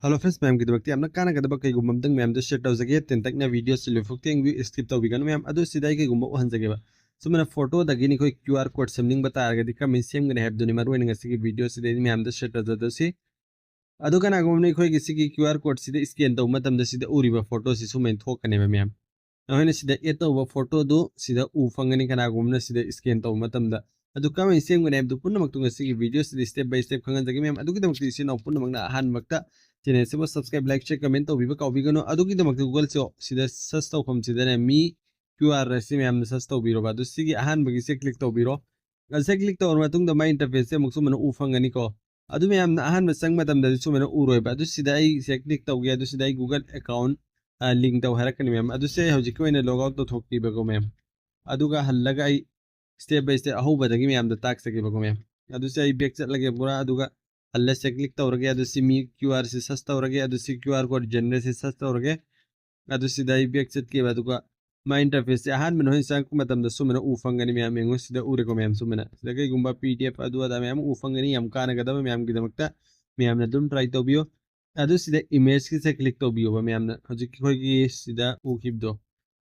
Hello friends, ma'am kidabakti amna kana kadabak kay gumamdang ma'am the share tawzage tentak na video silo fukti ang skip tawbigan ma'am adu sidai kay gumba uhanzage ba so mana photo da gini koi QR code semning bata arga dikka min sem gane have duni maru ning asigi video sidai ma'am the share tawzada si adu kana gumni koi gisigi QR code sidai scan taw matam da sidai uriba photo si sumen thokane ba ma'am ahena sidai eto ba photo do sidai u fangani kana gumna sidai scan taw matam da adu kama sem gane have du punna maktunga sigi video sidai step by step khangan jagi ma'am adu kidam kti sin au punna makna ahan makta channel se bo subscribe like share comment to biba ka bigano adu ki damak google se sida search to khom sida ne mi qr resi me am search to biro ba du sigi ahan bagi se click to biro se click to matung da my interface se muksu mana u fangani ko adu me am ahan sang matam da su mana u roi ba du sida ai se click to ge adu sida google account link to harakani me am adu se hoji ko ina log out to thokti ba ko me adu ga hallaga ai step by step ahu ba dagi me am da tak sake ba ko me adu se ai back chat lage pura adu ga अल्ले से click तौरगे अदु सी मी QR से सस्ता तौरगे अदु सी QR code generate से सस्ता तौरगे अदु सी दाई bake set के बाद का मा इंटरफेस से हान मन होई सांग मतम द सुमना उ फंगनी म्याम मेंगो सिदा उरे को म्याम सुमना सिदा के गुंबा पीडीएफ अदु अदा म्याम उ फंगनी यम काना गदा म्याम गिदमक्ता म्याम न दुम ट्राई तोबियो अदु सिदा इमेज के से क्लिक तोबियो बा म्याम न हजि कोई की सिदा उ खिबदो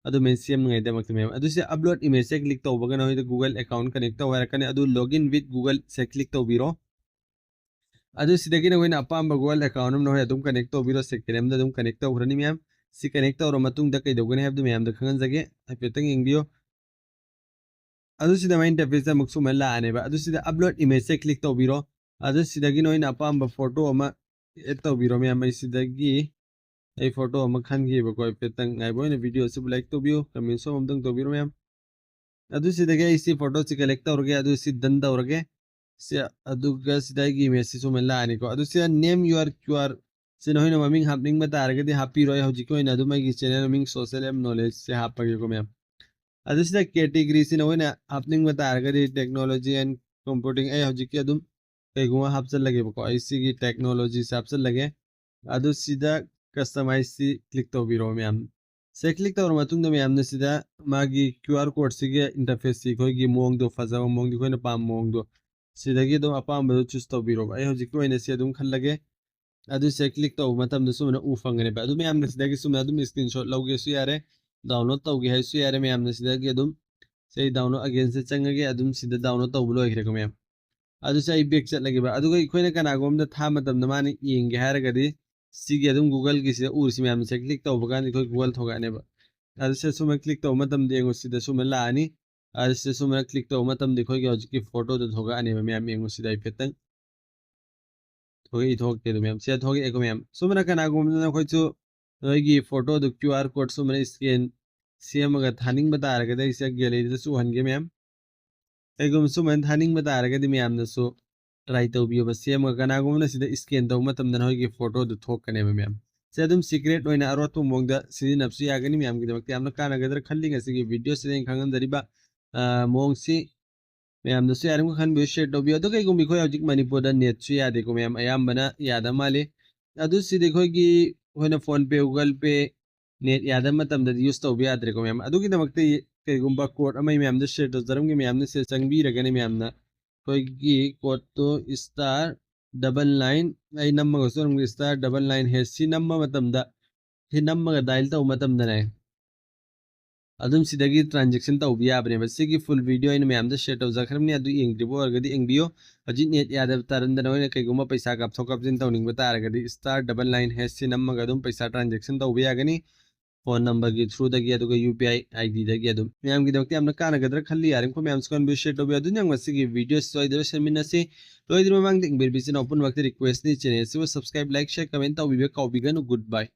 अदु मेन सेम ngai दमक म्याम अदु से अपलोड इमेज से क्लिक तोबगन होई द गूगल अकाउंट कनेक्ट तो वरकने अदु लॉगिन विद गूगल से क्लिक तोबिरो अदु सिदगी न होइना अपाम गूगल अकाउंट न होय अदुम कनेक्ट तो बिरो सेक्रेम द अदुम कनेक्ट तो हरनी म्याम सि कनेक्ट तो मतुंग द कई दोगने हैब द म्याम द खंगन जगे पेतंग इंगियो अदु सिदा माइन इंटरफेस द मुक्सु मल्ला आने बा अदु सिदा अपलोड इमेज से क्लिक तो बिरो अदु सिदगी न होइना अपाम फोटो अमा एड तो बिरो म्याम सिदगी ए फोटो अमा खनगी बा कोई पेतंग ngai बोइना वीडियो से लाइक तो बियो कमेंट सो हमदंग तो बिरो म्याम अदु सिदगे इसी फोटो से कलेक्ट तो रगे अदु सि दन तो रगे से अदुगा सिदाई इमेज से सुमला आनी को अदु से नेम योर क्यूआर से नहोइना ममिंग हापनिंग बता आरगे दे हापी रोय हजि को इना अदु मगी चैनल मिंग सोशल एम नॉलेज से हाप पगे को मैम अदु से कैटेगरी से नहोइना हापनिंग बता आरगे दे टेक्नोलॉजी एंड कंप्यूटिंग ए हजि के अदुम कई गुवा हापचल लगे को आईसी की टेक्नोलॉजी से हापचल लगे अदु सीधा कस्टमाइज सी क्लिक तो बिरो मैम से क्लिक तो मतुंग द मैम ने सीधा मागी क्यूआर कोड से के इंटरफेस सी कोई की मोंग दो फजा मोंग दि कोइना पाम मोंग दो सिदगी दो अपाम बदो चूज तो बिरो बा हजि को इन से दुम खलगे अदु से क्लिक तो मतम दसु मन उ फंगने बा अदु मैम ने सिदगी सुम अदु स्क्रीनशॉट लौगे सु यारे डाउनलोड तौगे है सु यारे मैम ने सिदगी अदुम से डाउनलोड अगेन से चंगगे अदुम सिदा डाउनलोड तौ बुलो इखरे को मैम अदु से आई बैक चट लगे बा अदु गई खोइना कना गोम द था मतम न माने येंगे हारगदी सिगे अदुम गूगल की से उर सि मैम से क्लिक तो बगान कोई गूगल थोगाने बा अदु से सुम क्लिक तो मतम देंगो सिदा सुम लानी आज से सुमरा क्लिक तो मतम देखो कि आज की फोटो तो थोगा आने में मैम यंग सिदाई पेतंग थोगे थोग के मैम से थोगे एको मैम सुमरा का नागुम न खोइ छु की फोटो दो क्यूआर कोड सुमरा स्कैन सेम अगर थानिंग बता रगे दे इसे गैलरी तो सु हनगे मैम एगुम सुमन थानिंग बता रगे दे मैम न सु ट्राई तो बियो बस सेम अगर नागुम न सिदा स्कैन तो मतम न होई की फोटो दो थोग कने में मैम से तुम सीक्रेट ओइना अरोत मोंग द सिदिन अपसी आगनी मैम की दमक याम न काना गदर खल्ली ngasi की वीडियो से खंगन दरिबा मोंग सी मैम दसु यारम को खन बे शेयर तो बियो तो कई गुम बिखो हजिक मणिपुर द नेट सु यादे को मैम अयाम बना यादा माले अदु सी देखो कि होना फोन पे गूगल पे नेट यादा मतम द यूज तो बिया दरे को मैम अदु की दमकते कई गुम बा कोड अमई मैम द शेयर तो जरम की मैम ने से संग भी रगने मैम ना कोई की कोड तो स्टार डबल 9 आई नंबर को सोरम स्टार डबल 9 है सी नंबर मतम द हि नंबर डायल तो मतम द नै अदुम सिदगी ट्रांजैक्शन तौबि याबने बसिगी फुल वीडियो इन मैम द शेयर तौ जखरमनि अदु इंग्रिबो अरगदि इंग्बियो हजि नेट यादब तारंदन होइना कईगुमा पैसा काप थोकप जिन तौनिंग बता अरगदि स्टार डबल 9 हैश सी नम्मग अदुम पैसा ट्रांजैक्शन तौबि यागनी फोन नंबर की थ्रू दगी अदुगा यूपीआई आईडी दगी अदुम मैम की दमक्ति हमना काना गदर खल्ली यारिम को मैम स्कॉन बि शेयर तौबि अदुन यांग मसिगी वीडियो सोइदर शर्मिनसी लोइदर मंग दिंग बिरबिसिन ओपन वक्त रिक्वेस्ट नि चैनल से सब्सक्राइब लाइक शेयर कमेंट तौबि बे कौबिगन गुड बाय।